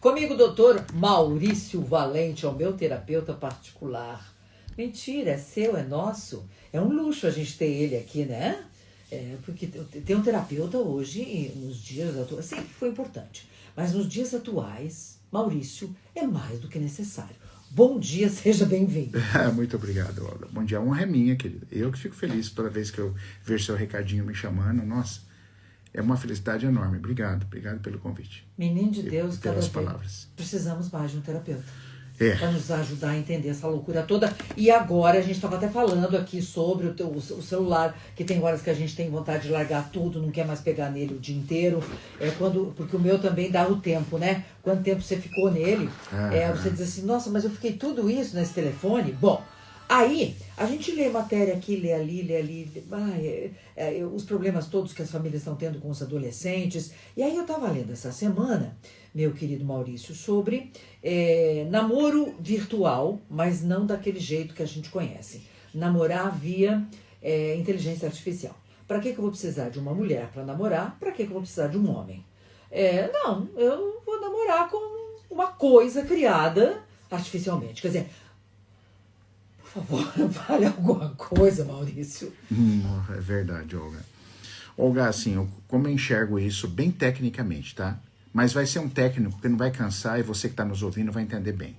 Comigo, doutor Maurício Valente, é o meu terapeuta particular. Mentira, é seu, é nosso. É um luxo a gente ter ele aqui, né? Porque ter um terapeuta hoje, nos dias atuais, sempre foi importante. Mas nos dias atuais, Maurício, é mais do que necessário. Bom dia, seja bem-vindo. Muito obrigado, Olga. Bom dia, a honra é minha, querida. Eu que fico feliz toda vez que eu vejo seu recadinho me chamando. Nossa, é uma felicidade enorme. Obrigado pelo convite. Menino de Deus, e pelas palavras. Precisamos mais de um terapeuta. Para nos ajudar a entender essa loucura toda. E agora a gente estava até falando aqui sobre o celular, que tem horas que a gente tem vontade de largar tudo, não quer mais pegar nele o dia inteiro. Porque o meu também dá o tempo, né? Quanto tempo você ficou nele? Você diz assim, nossa, mas eu fiquei tudo isso nesse telefone? Bom, aí a gente lê matéria aqui, lê ali. Os problemas todos que as famílias estão tendo com os adolescentes. E aí eu estava lendo essa semana, meu querido Maurício, sobre namoro virtual, mas não daquele jeito que a gente conhece. Namorar via inteligência artificial. Para que eu vou precisar de uma mulher para namorar? Para que eu vou precisar de um homem? Não, eu vou namorar com uma coisa criada artificialmente. Quer dizer, por favor, fale alguma coisa, Maurício. É verdade, Olga. Olga, assim, como eu enxergo isso bem tecnicamente, tá? Mas vai ser um técnico que não vai cansar e você que está nos ouvindo vai entender bem.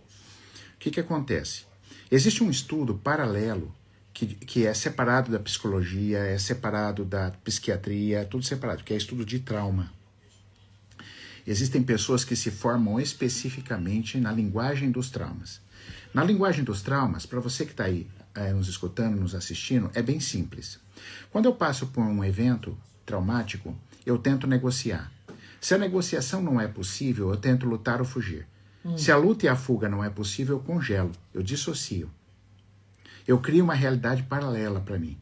O que acontece? Existe um estudo paralelo que é separado da psicologia, é separado da psiquiatria, tudo separado, que é estudo de trauma. Existem pessoas que se formam especificamente na linguagem dos traumas. Na linguagem dos traumas, para você que está aí nos escutando, nos assistindo, é bem simples. Quando eu passo por um evento traumático, eu tento negociar. Se a negociação não é possível, eu tento lutar ou fugir. Se a luta e a fuga não é possível, eu congelo, eu dissocio. Eu crio uma realidade paralela para mim.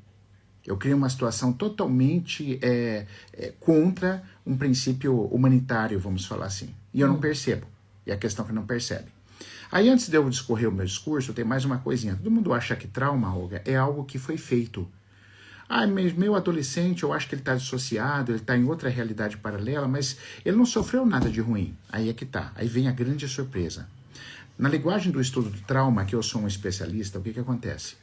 Eu crio uma situação totalmente contra um princípio humanitário, vamos falar assim. E eu não percebo. E a questão é que não percebe. Aí, antes de eu discorrer o meu discurso, tem mais uma coisinha. Todo mundo acha que trauma, Olga, é algo que foi feito. Mas meu adolescente, eu acho que ele está dissociado, ele está em outra realidade paralela, mas ele não sofreu nada de ruim. Aí é que tá. Aí vem a grande surpresa. Na linguagem do estudo do trauma, que eu sou um especialista, o que acontece?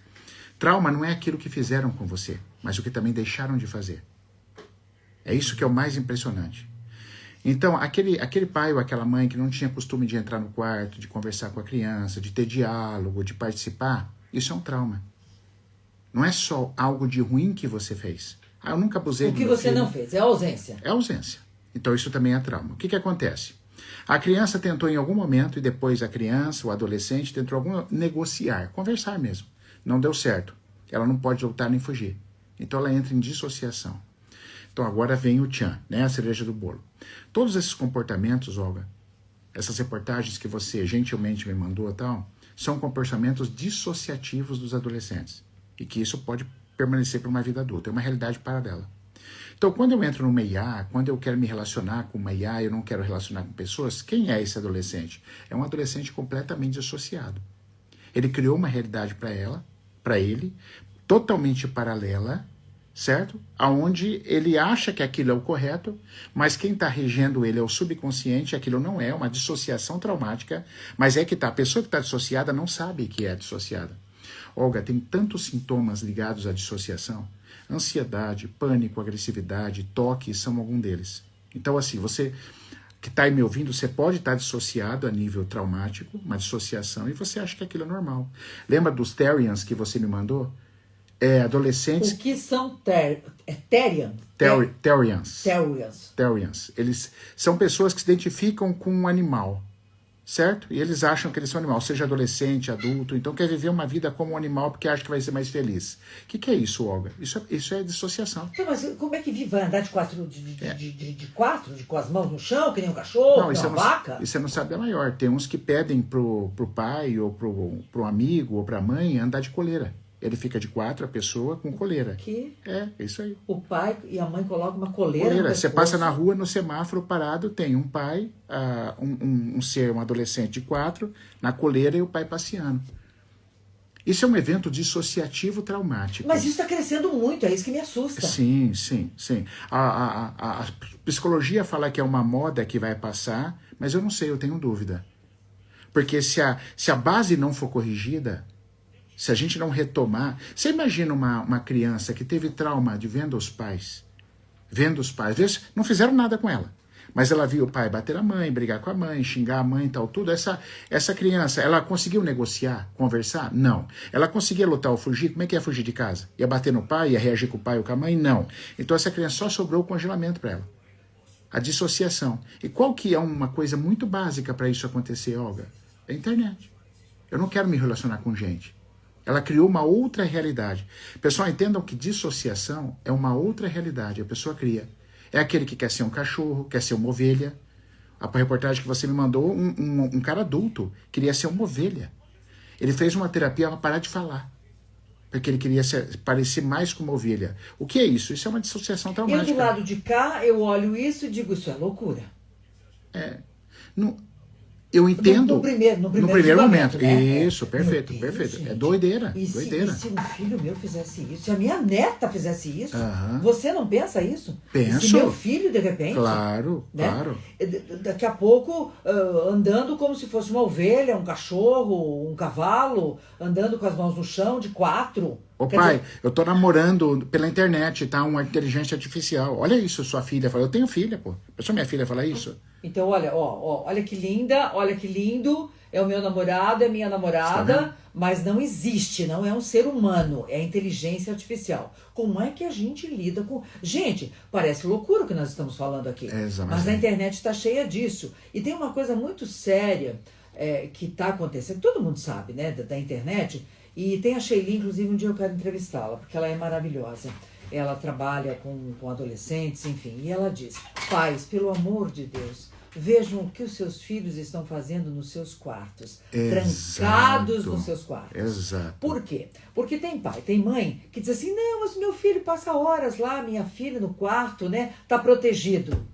Trauma não é aquilo que fizeram com você, mas o que também deixaram de fazer. É isso que é o mais impressionante. Então, aquele pai ou aquela mãe que não tinha costume de entrar no quarto, de conversar com a criança, de ter diálogo, de participar, isso é um trauma. Não é só algo de ruim que você fez. Eu nunca abusei do meu filho. O que você não fez, é ausência. É ausência. Então isso também é trauma. O que acontece? A criança tentou em algum momento, e depois a criança, o adolescente, tentou negociar, conversar mesmo. Não deu certo. Ela não pode lutar nem fugir. Então ela entra em dissociação. Então agora vem o tchan, né? A cereja do bolo. Todos esses comportamentos, Olga, essas reportagens que você gentilmente me mandou e tal, são comportamentos dissociativos dos adolescentes. E que isso pode permanecer por uma vida adulta. É uma realidade paralela. Então, quando eu entro numa IA, quando eu quero me relacionar com uma IA, eu não quero relacionar com pessoas, quem é esse adolescente? É um adolescente completamente dissociado. Ele criou uma realidade para ele, totalmente paralela, certo? Aonde ele acha que aquilo é o correto, mas quem está regendo ele é o subconsciente, aquilo não é uma dissociação traumática, mas é que tá, a pessoa que está dissociada não sabe que é dissociada. Olga, tem tantos sintomas ligados à dissociação. Ansiedade, pânico, agressividade, toque são algum deles. Então, assim, você que está aí me ouvindo, você pode estar dissociado a nível traumático, uma dissociação, e você acha que aquilo é normal. Lembra dos Therians que você me mandou? Adolescentes... O que são Therians? Therians. Eles são pessoas que se identificam com um animal. Certo? E eles acham que eles são animal, seja adolescente, adulto, então quer viver uma vida como um animal porque acha que vai ser mais feliz. O que é isso, Olga? Isso é dissociação. Então, mas como é que vive? Vai andar de quatro, com as mãos no chão, que nem um cachorro, que nem uma vaca? Isso você não sabe a maior. Tem uns que pedem pro pai, ou pro amigo, ou pra mãe, andar de coleira. Ele fica de 4, a pessoa com coleira. Que? É isso aí. O pai e a mãe colocam uma coleira. Você passa na rua, no semáforo parado, tem um pai, um adolescente de 4, na coleira e o pai passeando. Isso é um evento dissociativo traumático. Mas isso está crescendo muito, é isso que me assusta. Sim, sim, sim. A psicologia fala que é uma moda que vai passar, mas eu não sei, eu tenho dúvida. Porque se a base não for corrigida, se a gente não retomar... Você imagina uma criança que teve trauma de vendo os pais, às vezes não fizeram nada com ela, mas ela viu o pai bater a mãe, brigar com a mãe, xingar a mãe e tal, tudo. Essa criança, ela conseguiu negociar, conversar? Não. Ela conseguia lutar ou fugir? Como é que ia fugir de casa? Ia bater no pai, ia reagir com o pai ou com a mãe? Não. Então essa criança só sobrou o congelamento para ela. A dissociação. E qual que é uma coisa muito básica para isso acontecer, Olga? É a internet. Eu não quero me relacionar com gente. Ela criou uma outra realidade. Pessoal, entendam que dissociação é uma outra realidade. A pessoa cria. É aquele que quer ser um cachorro, quer ser uma ovelha. A reportagem que você me mandou, um cara adulto queria ser uma ovelha. Ele fez uma terapia para parar de falar. Porque ele queria parecer mais com uma ovelha. O que é isso? Isso é uma dissociação traumática. Eu do lado de cá, eu olho isso e digo, isso é loucura. Eu entendo. No primeiro momento. Né? Isso, perfeito, Deus, perfeito. Gente. É doideira. E doideira. Se um filho meu fizesse isso, se a minha neta fizesse isso, Aham. você não pensa isso? Penso. E se meu filho, de repente... Claro, né? claro. Daqui a pouco, andando como se fosse uma ovelha, um cachorro, um cavalo, andando com as mãos no chão, de 4. Ô pai, eu tô namorando pela internet, tá? Uma inteligência artificial. Olha isso, sua filha fala. Eu tenho filha, pô. Pensou minha filha falar isso? Então, olha que linda, olha que lindo, é o meu namorado, é minha namorada, mas não existe, não é um ser humano, é inteligência artificial. Como é que a gente lida com... Gente, parece loucura o que nós estamos falando aqui, mas a internet está cheia disso. E tem uma coisa muito séria que está acontecendo, todo mundo sabe, né, da internet, e tem a Sheili, inclusive um dia eu quero entrevistá-la, porque ela é maravilhosa. Ela trabalha com adolescentes, enfim, e ela diz, pais, pelo amor de Deus, vejam o que os seus filhos estão fazendo nos seus quartos. Trancados nos seus quartos. Exato. Por quê? Porque tem pai, tem mãe que diz assim, não, mas meu filho passa horas lá, minha filha no quarto, né? Tá protegido.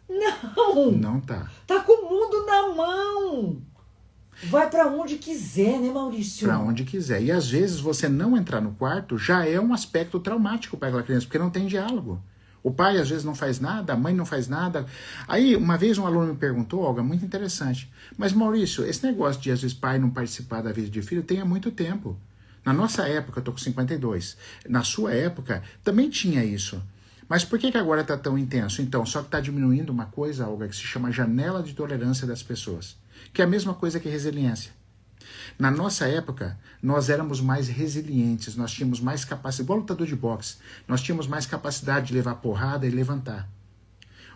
Não! Não tá. Tá com o mundo na mão. Vai para onde quiser, né, Maurício? Para onde quiser. E às vezes você não entrar no quarto já é um aspecto traumático para aquela criança, porque não tem diálogo. O pai às vezes não faz nada, a mãe não faz nada. Aí uma vez um aluno me perguntou, Olga, muito interessante, mas Maurício, esse negócio de às vezes pai não participar da vida de filho tem há muito tempo. Na nossa época, eu tô com 52, na sua época também tinha isso. Mas por que agora está tão intenso? Então, só que está diminuindo uma coisa, Olga, que se chama janela de tolerância das pessoas. Que é a mesma coisa que resiliência. Na nossa época, nós éramos mais resilientes, nós tínhamos mais capacidade, igual lutador de boxe, nós tínhamos mais capacidade de levar porrada e levantar.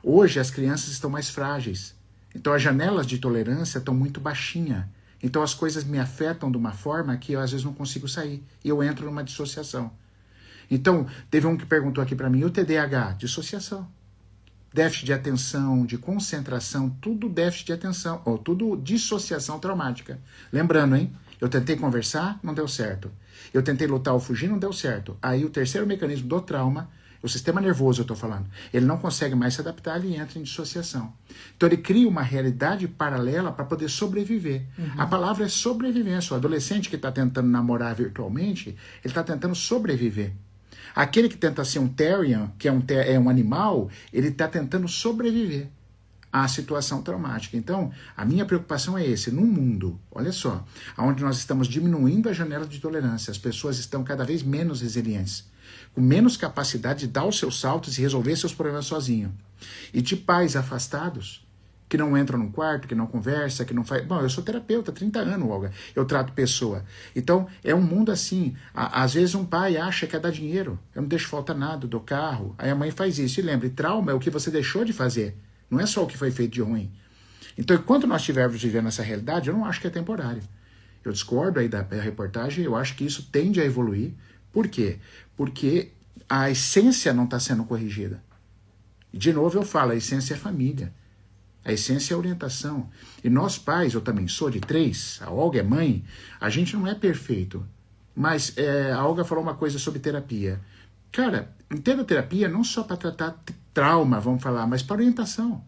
Hoje, as crianças estão mais frágeis. Então, as janelas de tolerância estão muito baixinhas. Então, as coisas me afetam de uma forma que eu, às vezes, não consigo sair. E eu entro numa dissociação. Então, teve um que perguntou aqui para mim, o TDAH? Dissociação. Déficit de atenção, de concentração, tudo déficit de atenção, ou tudo dissociação traumática. Lembrando, hein? Eu tentei conversar, não deu certo. Eu tentei lutar ou fugir, não deu certo. Aí o terceiro mecanismo do trauma, o sistema nervoso eu estou falando, ele não consegue mais se adaptar, ele entra em dissociação. Então ele cria uma realidade paralela para poder sobreviver. A palavra é sobrevivência. O adolescente que está tentando namorar virtualmente, ele está tentando sobreviver. Aquele que tenta ser um terrier, que é um animal, ele está tentando sobreviver à situação traumática. Então, a minha preocupação é esse. Num mundo, olha só, onde nós estamos diminuindo a janela de tolerância, as pessoas estão cada vez menos resilientes, com menos capacidade de dar os seus saltos e resolver seus problemas sozinho. E de pais afastados, que não entram no quarto, que não conversa, que não faz... Bom, eu sou terapeuta há 30 anos, Olga. Eu trato pessoa. Então, é um mundo assim. Às vezes um pai acha que é dar dinheiro. Eu não deixo faltar nada do carro. Aí a mãe faz isso. E lembre, trauma é o que você deixou de fazer. Não é só o que foi feito de ruim. Então, enquanto nós estivermos vivendo essa realidade, eu não acho que é temporário. Eu discordo aí da reportagem. Eu acho que isso tende a evoluir. Por quê? Porque a essência não está sendo corrigida. E, de novo, eu falo, a essência é família. A essência é a orientação. E nós pais, eu também sou de 3, a Olga é mãe, a gente não é perfeito. Mas a Olga falou uma coisa sobre terapia. Cara, entenda a terapia não só para tratar trauma, vamos falar, mas para orientação.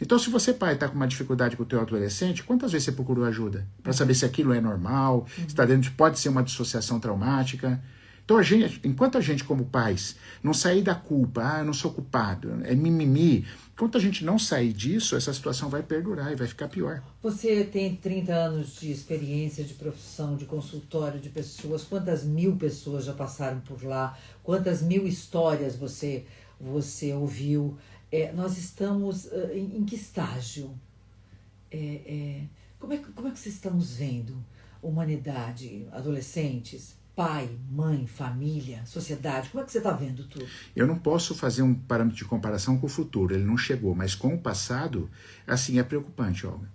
Então, se você, pai, está com uma dificuldade com o teu adolescente, quantas vezes você procurou ajuda? Para saber se aquilo é normal, se está dentro, pode ser uma dissociação traumática. Então, enquanto a gente, como pais, não sair da culpa, eu não sou culpado, é mimimi, enquanto a gente não sair disso, essa situação vai perdurar e vai ficar pior. Você tem 30 anos de experiência, de profissão, de consultório de pessoas. Quantas mil pessoas já passaram por lá? Quantas mil histórias você ouviu? Nós estamos em que estágio? Como é que vocês estão nos vendo? Humanidade, adolescentes, pai, mãe, família, sociedade, como é que você está vendo tudo? Eu não posso fazer um parâmetro de comparação com o futuro, ele não chegou, mas com o passado, assim, é preocupante, Olga.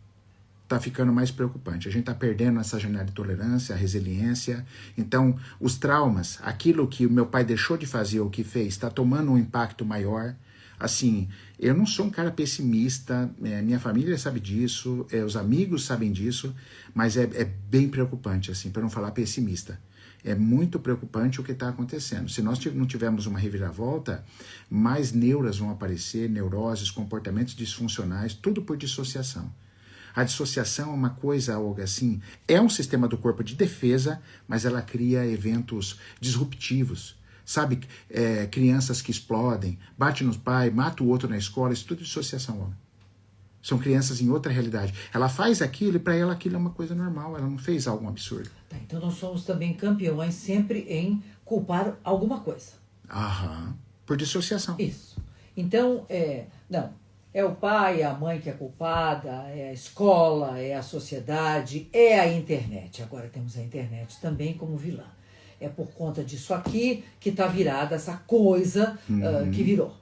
Está ficando mais preocupante. A gente está perdendo essa janela de tolerância, a resiliência. Então, os traumas, aquilo que o meu pai deixou de fazer ou que fez, está tomando um impacto maior. Assim, eu não sou um cara pessimista, minha família sabe disso, os amigos sabem disso, mas é bem preocupante, assim, para não falar pessimista. É muito preocupante o que está acontecendo. Se nós não tivermos uma reviravolta, mais neuras vão aparecer, neuroses, comportamentos disfuncionais, tudo por dissociação. A dissociação é uma coisa, Olga, assim, é um sistema do corpo de defesa, mas ela cria eventos disruptivos. Sabe, crianças que explodem, bate nos pais, mata o outro na escola, isso tudo é dissociação, Olga. São crianças em outra realidade. Ela faz aquilo e para ela aquilo é uma coisa normal, ela não fez algo absurdo. Tá, então nós somos também campeões sempre em culpar alguma coisa. Aham, por dissociação. Isso. Então, não, é o pai, é a mãe que é culpada, é a escola, é a sociedade, é a internet. Agora temos a internet também como vilã. É por conta disso aqui que está virada essa coisa que virou.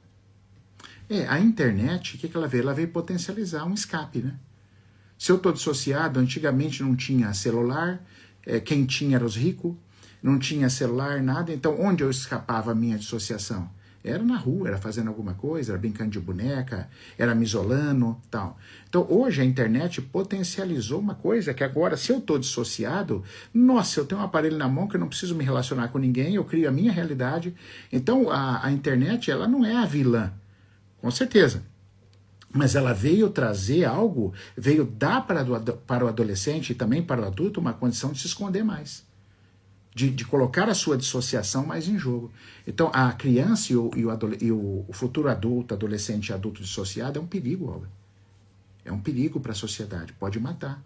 A internet, o que ela veio? Ela veio potencializar um escape, né? Se eu estou dissociado, antigamente não tinha celular, quem tinha era os ricos, não tinha celular, nada, então onde eu escapava a minha dissociação? Era na rua, era fazendo alguma coisa, era brincando de boneca, era me isolando, tal. Então hoje a internet potencializou uma coisa que agora, se eu estou dissociado, nossa, eu tenho um aparelho na mão que eu não preciso me relacionar com ninguém, eu crio a minha realidade. Então a internet, ela não é a vilã, com certeza. Mas ela veio trazer algo, veio dar para o adolescente e também para o adulto uma condição de se esconder mais. De colocar a sua dissociação mais em jogo. Então, a criança e o futuro adulto, adolescente e adulto dissociado é um perigo, Olga. É um perigo para a sociedade. Pode matar.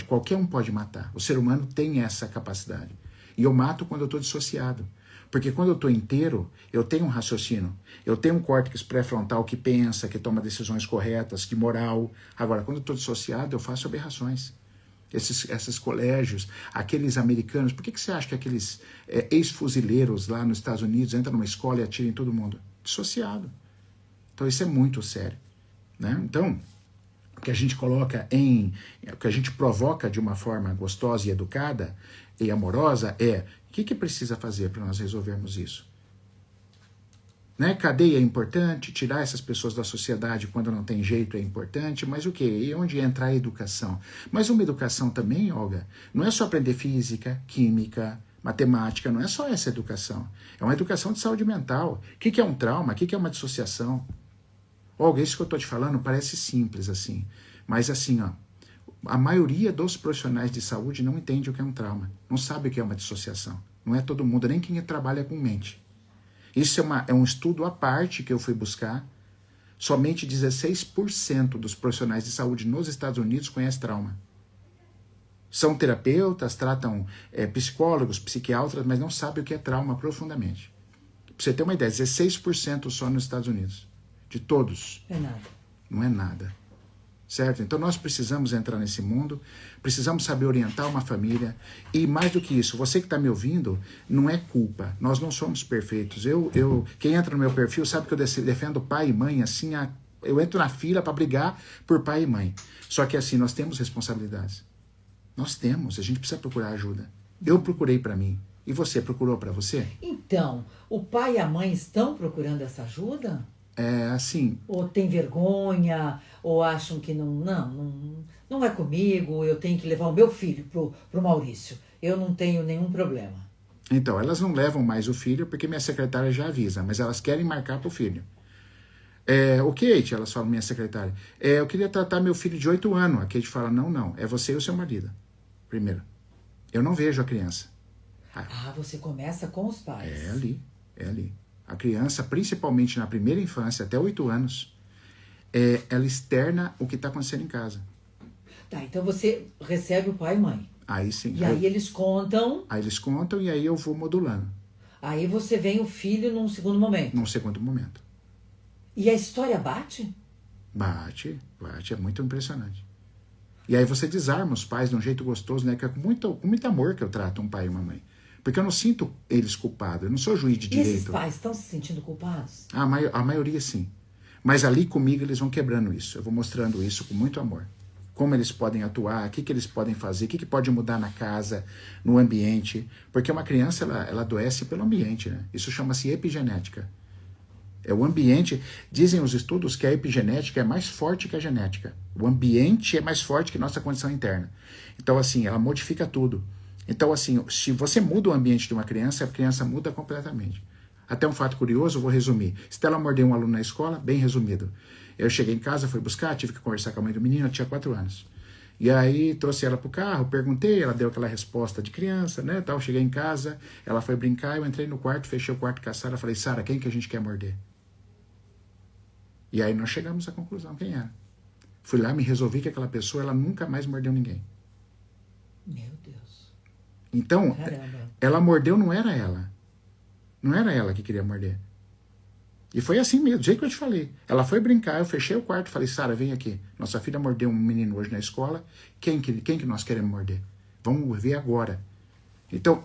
Qualquer um pode matar. O ser humano tem essa capacidade. E eu mato quando eu estou dissociado. Porque quando eu estou inteiro, eu tenho um raciocínio. Eu tenho um córtex pré-frontal que pensa, que toma decisões corretas, de moral. Agora, quando eu estou dissociado, eu faço aberrações. Esses colégios, aqueles americanos, por que você acha que aqueles ex-fuzileiros lá nos Estados Unidos entram numa escola e atiram em todo mundo? Dissociado. Então isso é muito sério, né? Então, o que a gente coloca o que a gente provoca de uma forma gostosa e educada e amorosa o que precisa fazer para nós resolvermos isso? Né? Cadeia é importante, tirar essas pessoas da sociedade quando não tem jeito é importante, mas o quê? E onde entra a educação? Mas uma educação também, Olga, não é só aprender física, química, matemática, não é só essa educação. É uma educação de saúde mental. O que é um trauma? O que é uma dissociação? Olga, isso que eu estou te falando parece simples assim, mas assim, ó, a maioria dos profissionais de saúde não entende o que é um trauma, não sabe o que é uma dissociação. Não é todo mundo, nem quem trabalha com mente. Isso é um estudo à parte que eu fui buscar. Somente 16% dos profissionais de saúde nos Estados Unidos conhecem trauma. São terapeutas, tratam psicólogos, psiquiatras, mas não sabem o que é trauma profundamente. Pra você ter uma ideia, 16% só nos Estados Unidos. De todos. É nada. Não é nada. Certo? Então nós precisamos entrar nesse mundo, precisamos saber orientar uma família e mais do que isso, você que está me ouvindo, não é culpa, nós não somos perfeitos. Quem entra no meu perfil sabe que eu defendo pai e mãe, assim, eu entro na fila para brigar por pai e mãe. Só que assim, nós temos responsabilidades. Nós temos, a gente precisa procurar ajuda. Eu procurei para mim. E você procurou para você? Então, o pai e a mãe estão procurando essa ajuda? Assim... Ou tem vergonha, ou acham que não é comigo, eu tenho que levar o meu filho pro Maurício. Eu não tenho nenhum problema. Então, elas não levam mais o filho porque minha secretária já avisa, mas elas querem marcar pro filho. O Kate, elas falam, minha secretária, eu queria tratar meu filho de 8 anos. A Kate fala, não, é você e o seu marido. Primeiro. Eu não vejo a criança. Você começa com os pais. É ali. A criança, principalmente na primeira infância, até 8 anos, ela externa o que está acontecendo em casa. Tá, então você recebe o pai e mãe. Aí sim. E aí eles contam. Aí eles contam e aí eu vou modulando. Aí você vem o filho num segundo momento. Num segundo momento. E a história bate? Bate, é muito impressionante. E aí você desarma os pais de um jeito gostoso, né? Que é com muito amor que eu trato um pai e uma mãe. Porque eu não sinto eles culpados, eu não sou juiz de direito. E esses pais estão se sentindo culpados? A maioria sim. Mas ali comigo eles vão quebrando isso. Eu vou mostrando isso com muito amor. Como eles podem atuar, o que eles podem fazer, o que pode mudar na casa, no ambiente. Porque uma criança, ela adoece pelo ambiente, né? Isso chama-se epigenética. É o ambiente. Dizem os estudos que a epigenética é mais forte que a genética. O ambiente é mais forte que nossa condição interna. Então, assim, ela modifica tudo. Então, assim, se você muda o ambiente de uma criança, a criança muda completamente. Até um fato curioso, eu vou resumir. Stella mordeu um aluno na escola, bem resumido. Eu cheguei em casa, fui buscar, tive que conversar com a mãe do menino, eu tinha 4 anos. E aí trouxe ela pro carro, perguntei, ela deu aquela resposta de criança, né, tal. Cheguei em casa, ela foi brincar, eu entrei no quarto, fechei o quarto com a Sara, falei, Sara, quem que a gente quer morder? E aí nós chegamos à conclusão, quem era? Fui lá, me resolvi que aquela pessoa, ela nunca mais mordeu ninguém. Meu Deus. Então, caramba, ela mordeu, não era ela. Não era ela que queria morder. E foi assim mesmo, do jeito que eu te falei. Ela foi brincar, eu fechei o quarto e falei, Sara, vem aqui. Nossa filha mordeu um menino hoje na escola. Quem que nós queremos morder? Vamos ver agora. Então,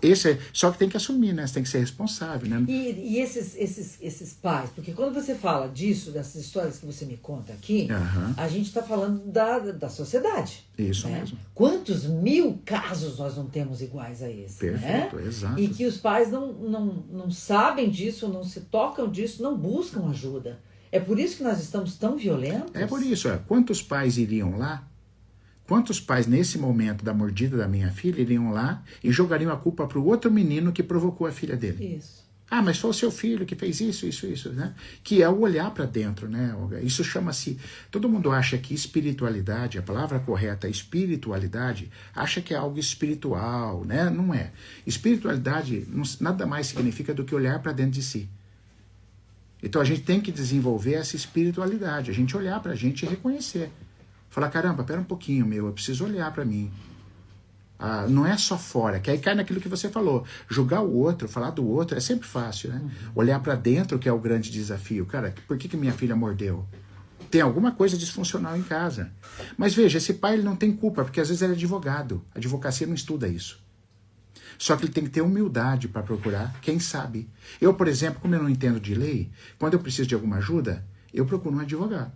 só que tem que assumir, né? Você tem que ser responsável, né? E esses pais, porque quando você fala disso, dessas histórias que você me conta aqui, a gente está falando da sociedade. Isso, né? mesmo. Quantos 1000 casos nós não temos iguais a esse? Perfeito, né? exato. E que os pais não sabem disso, não se tocam disso, não buscam ajuda. É por isso que nós estamos tão violentos? É por isso. Quantos pais iriam lá? Quantos pais, nesse momento da mordida da minha filha, iriam lá e jogariam a culpa para o outro menino que provocou a filha dele? Isso. Mas foi o seu filho que fez isso, né? Que é o olhar para dentro, né, Olga? Isso chama-se... Todo mundo acha que espiritualidade, a palavra correta, espiritualidade, acha que é algo espiritual, né? Não é. Espiritualidade nada mais significa do que olhar para dentro de si. Então a gente tem que desenvolver essa espiritualidade, a gente olhar para a gente e reconhecer. Falar, caramba, pera um pouquinho, eu preciso olhar para mim. Não é só fora, que aí cai naquilo que você falou. Julgar o outro, falar do outro, é sempre fácil, né? Olhar para dentro que é o grande desafio. Cara, por que minha filha mordeu? Tem alguma coisa disfuncional em casa. Mas veja, esse pai ele não tem culpa, porque às vezes ele é advogado. A advocacia não estuda isso. Só que ele tem que ter humildade para procurar quem sabe. Eu, por exemplo, como eu não entendo de lei, quando eu preciso de alguma ajuda, eu procuro um advogado.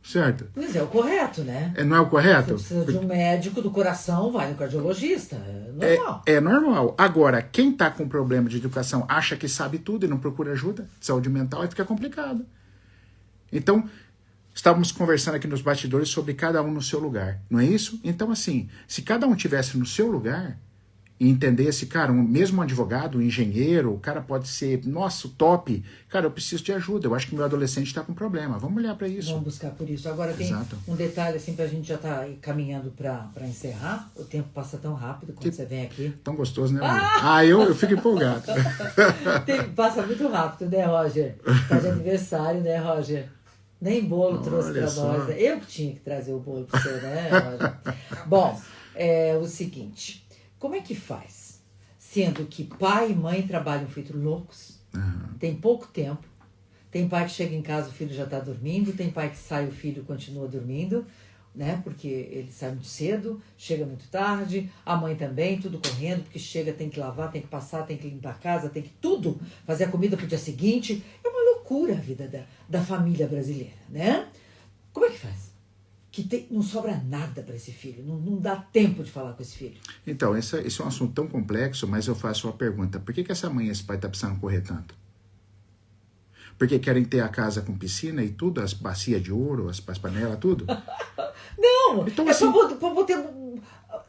Certo? Mas é o correto, né? Não é o correto? Você precisa de um médico do coração, vai no cardiologista. É normal. É normal. Agora, quem está com problema de educação acha que sabe tudo e não procura ajuda, saúde mental, aí fica complicado. Então, estávamos conversando aqui nos bastidores sobre cada um no seu lugar, não é isso? Então, assim, se cada um tivesse no seu lugar e entendesse, cara, mesmo um advogado, um engenheiro, o cara pode ser, nossa, top. Cara, eu preciso de ajuda, eu acho que meu adolescente está com problema. Vamos olhar para isso. Vamos buscar por isso. Agora tem um detalhe, assim, pra gente já tá caminhando para encerrar. O tempo passa tão rápido quando você vem aqui. Tão gostoso, né, amor? Eu fico empolgado. Passa muito rápido, né, Roger? Tá de aniversário, né, Roger? Nem bolo trouxe para nós. Eu que tinha que trazer o bolo para você, né, Roger? Bom, é o seguinte... Como é que faz? Sendo que pai e mãe trabalham feito loucos, tem pouco tempo, tem pai que chega em casa, o filho já está dormindo, tem pai que sai, o filho continua dormindo, né? Porque ele sai muito cedo, chega muito tarde, a mãe também, tudo correndo, porque chega, tem que lavar, tem que passar, tem que limpar a casa, tem que tudo, fazer a comida pro dia seguinte. É uma loucura a vida da família brasileira, né? Como é que faz? Não sobra nada para esse filho, não dá tempo de falar com esse filho. Então, esse é um assunto tão complexo, mas eu faço uma pergunta. Por que essa mãe e esse pai estão precisando correr tanto? Porque querem ter a casa com piscina e tudo, as bacias de ouro, as panelas, tudo? Não, então, é assim... pra ter...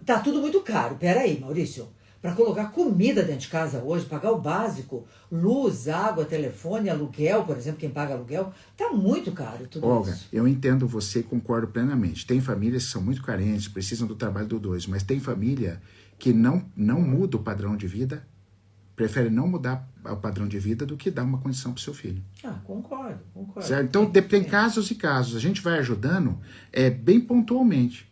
Tá tudo muito caro, peraí, Maurício. para colocar comida dentro de casa hoje, pagar o básico, luz, água, telefone, aluguel, por exemplo, quem paga aluguel, tá muito caro tudo Olga, isso. eu entendo você e concordo plenamente. Tem famílias que são muito carentes, precisam do trabalho do dois, mas tem família que não muda o padrão de vida, prefere não mudar o padrão de vida do que dar uma condição para o seu filho. Ah, concordo. Certo? Então, tem casos e casos. A gente vai ajudando bem pontualmente.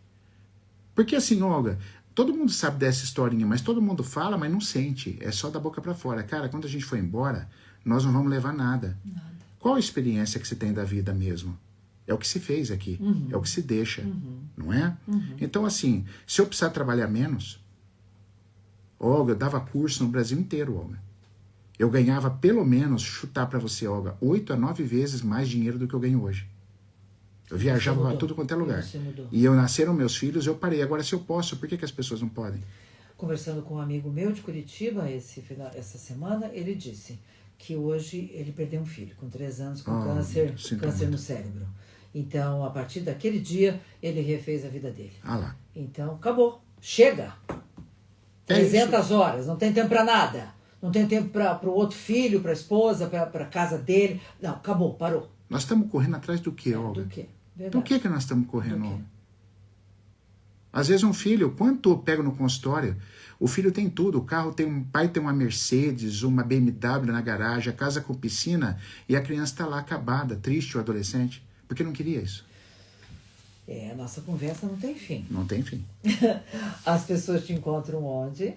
Porque assim, Olga, todo mundo sabe dessa historinha, mas todo mundo fala, mas não sente. É só da boca para fora. Cara, quando a gente for embora, nós não vamos levar nada. Qual a experiência que você tem da vida mesmo? É o que se fez aqui. É o que se deixa. Não é? Então, assim, se eu precisar trabalhar menos, Olga, eu dava curso no Brasil inteiro, Olga. Eu ganhava pelo menos, chutar para você, Olga, 8 a 9 vezes mais dinheiro do que eu ganho hoje. Eu viajava para tudo quanto é lugar. E nasceram meus filhos, eu parei. Agora, se eu posso, por que as pessoas não podem? Conversando com um amigo meu de Curitiba essa semana, ele disse que hoje ele perdeu um filho com 3 anos com câncer no cérebro. Então, a partir daquele dia, ele refez a vida dele. Ah lá. Então, acabou. Chega! 300 horas, não tem tempo para nada. Não tem tempo para o outro filho, para a esposa, para a casa dele. Não, acabou, parou. Nós estamos correndo atrás do quê, Olga? Do quê? Verdade. Do que nós estamos correndo, Olga? Às vezes um filho, quanto eu pego no consultório, o filho tem tudo, o pai tem uma Mercedes, uma BMW na garagem, a casa com piscina, e a criança está lá acabada, triste, o adolescente, porque não queria isso. A nossa conversa não tem fim. Não tem fim. As pessoas te encontram onde?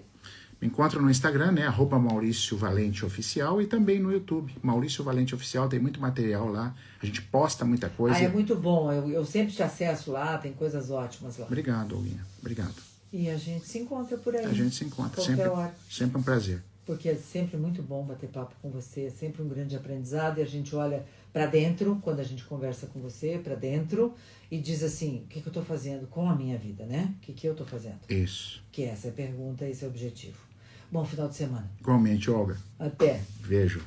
Me encontram no Instagram, né? @Maurício Valente Oficial, e também no YouTube. Maurício Valente Oficial, tem muito material lá. A gente posta muita coisa. É muito bom. Eu sempre te acesso lá, tem coisas ótimas lá. Obrigado, Olguinha. Obrigado. E a gente se encontra por aí. A gente se encontra. Qualquer hora. Sempre um prazer. Porque é sempre muito bom bater papo com você, é sempre um grande aprendizado, e a gente olha para dentro, quando a gente conversa com você, para dentro, e diz assim, o que eu estou fazendo com a minha vida, né? O que eu estou fazendo? Isso. Que essa é a pergunta, esse é o objetivo. Bom final de semana. Igualmente, Olga. Até. Vejo.